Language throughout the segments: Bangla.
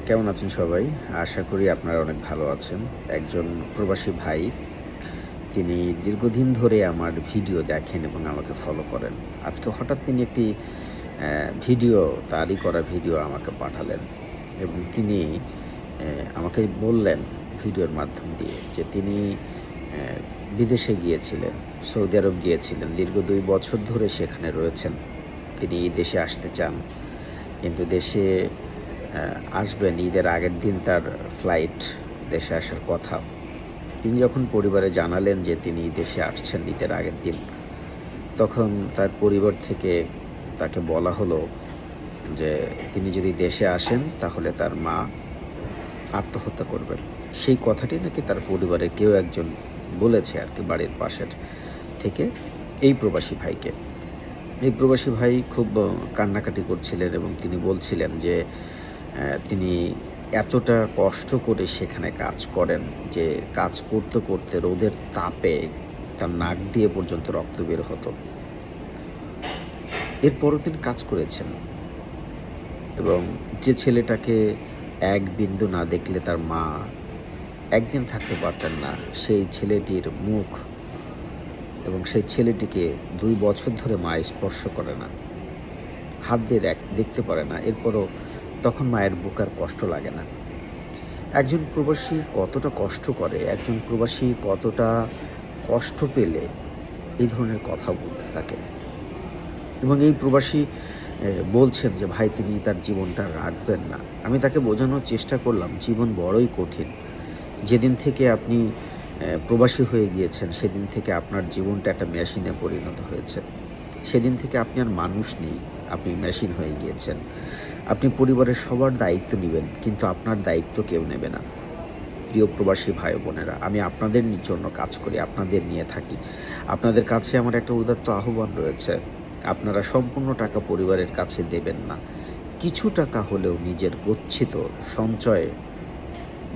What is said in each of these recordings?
কেমন আছেন সবাই? আশা করি আপনারা অনেক ভালো আছেন। একজন প্রবাসী ভাই, তিনি দীর্ঘদিন ধরে আমার ভিডিও দেখেন এবং আমাকে ফলো করেন। আজকে হঠাৎ তিনি একটি ভিডিও, তারই করা ভিডিও আমাকে পাঠালেন এবং তিনি আমাকে বললেন ভিডিওর মাধ্যম দিয়ে যে তিনি বিদেশে গিয়েছিলেন, সৌদি আরব গিয়েছিলেন। দীর্ঘ ২ বছর ধরে সেখানে রয়েছেন। তিনি দেশে আসতে চান, কিন্তু দেশে আসবেন ঈদের আগের দিন তার ফ্লাইট, দেশে আসার কথা। তিনি যখন পরিবারে জানালেন যে তিনি দেশে আসছেন ঈদের আগের দিন, তখন তার পরিবার থেকে তাকে বলা হলো যে তিনি যদি দেশে আসেন তাহলে তার মা আত্মহত্যা করবেন। সেই কথাটি নাকি তার পরিবারের কেউ একজন বলেছে আর কি, বাড়ির পাশের থেকে এই প্রবাসী ভাইকে। এই প্রবাসী ভাই খুব কান্নাকাটি করছিলেন এবং তিনি বলছিলেন যে তিনি এতটা কষ্ট করে সেখানে কাজ করেন যে কাজ করতে করতে রোদের তাপে তার নাক দিয়ে পর্যন্ত রক্ত বের হতো। এরপরও তিনি কাজ করেছেন এবং যে ছেলেটাকে এক বিন্দু না দেখলে তার মা একদিন থাকতে পারতেন না, সেই ছেলেটির মুখ এবং সেই ছেলেটিকে ২ বছর ধরে মা স্পর্শ করে না, হাত দিয়ে দেখতে পারে না। এরপরও তখন মায়ের বুক আর কষ্ট লাগে না। একজন প্রবাসী কতটা কষ্ট করে, একজন প্রবাসী কতটা কষ্ট পেলে এই ধরনের কথা বলতে থাকে। এবং এই প্রবাসী বলছেন যে ভাই তিনি তার জীবনটা রাখবেন না। আমি তাকে বোঝানোর চেষ্টা করলাম জীবন বড়ই কঠিন। যেদিন থেকে আপনি প্রবাসী হয়ে গিয়েছেন সেদিন থেকে আপনার জীবনটা একটা মেশিনে পরিণত হয়েছে। সেদিন থেকে আপনি আর মানুষ নেই, আপনি মেশিন হয়ে গিয়েছেন। আপনি পরিবারের সবার দায়িত্ব নেবেন, কিন্তু আপনার দায়িত্ব কেউ নেবে না। প্রিয় প্রবাসী ভাই বোনেরা, আমি আপনাদের জন্য কাজ করি, আপনাদের নিয়ে থাকি। আপনাদের কাছে আমার একটা উদাত্ত আহ্বান রয়েছে, আপনারা সম্পূর্ণ টাকা পরিবারের কাছে দেবেন না। কিছু টাকা হলেও নিজের গচ্ছিত সঞ্চয়ে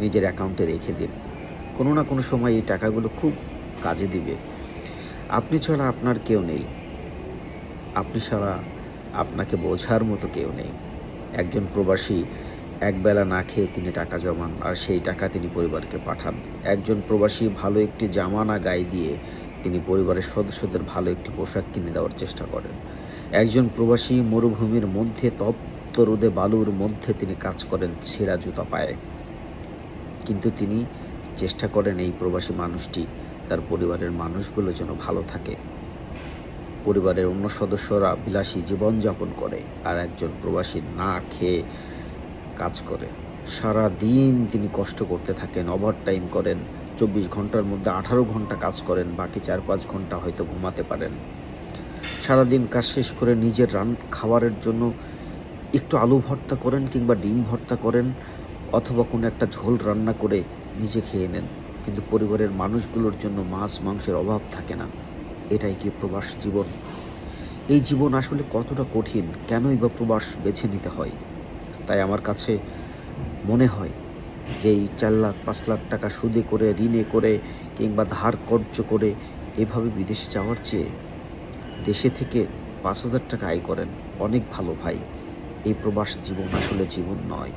নিজের অ্যাকাউন্টে রেখে দিন। কোনো না কোনো সময় এই টাকাগুলো খুব কাজে দিবে। আপনি ছাড়া আপনার কেউ নেই, আপনি ছাড়া আপনাকে বোঝার মতো কেউ নেই। একজন প্রবাসী একবেলা না খেয়ে তিনি টাকা জমান আর সেই টাকা তিনি পরিবারকে পাঠান। একজন প্রবাসী ভালো একটি জামা না গায়ে দিয়ে তিনি পরিবারের সদস্যদের ভালো একটি পোশাক কিনে দেওয়ার চেষ্টা করেন। একজন প্রবাসী মরুভূমির মধ্যে তপ্ত রোদে বালুর মধ্যে তিনি কাজ করেন ছেঁড়া জুতা পায়ে, কিন্তু তিনি চেষ্টা করেন এই প্রবাসী মানুষটি তার পরিবারের মানুষগুলো যেন ভালো থাকে। পরিবারের অন্য সদস্যরা বিলাসী জীবনযাপন করে আর একজন প্রবাসী না খেয়ে কাজ করে। সারা দিন তিনি কষ্ট করতে থাকেন, ওভারটাইম করেন, ২৪ ঘন্টার মধ্যে ১৮ ঘন্টা কাজ করেন, বাকি ৪-৫ ঘন্টা হয়তো ঘুমাতে পারেন। সারাদিন কাজ শেষ করে নিজের খাবারের জন্য একটু আলু ভর্তা করেন কিংবা ডিম ভর্তা করেন, অথবা কোনো একটা ঝোল রান্না করে নিজে খেয়ে নেন, কিন্তু পরিবারের মানুষগুলোর জন্য মাছ মাংসের অভাব থাকে না। এটাই কি প্রবাস জীবন? এই জীবন আসলে কতটা কঠিন, কেনই বা প্রবাস বেছে নিতে হয়? তাই আমার কাছে মনে হয় যে এই ৪ লাখ ৫ লাখ টাকা সুদে করে, ঋণে করে কিংবা ধার কর্জ করে এভাবে বিদেশে যাওয়ার চেয়ে দেশে থেকে ৫,০০০ টাকা আয় করেন, অনেক ভালো ভাই। এই প্রবাস জীবন আসলে জীবন নয়।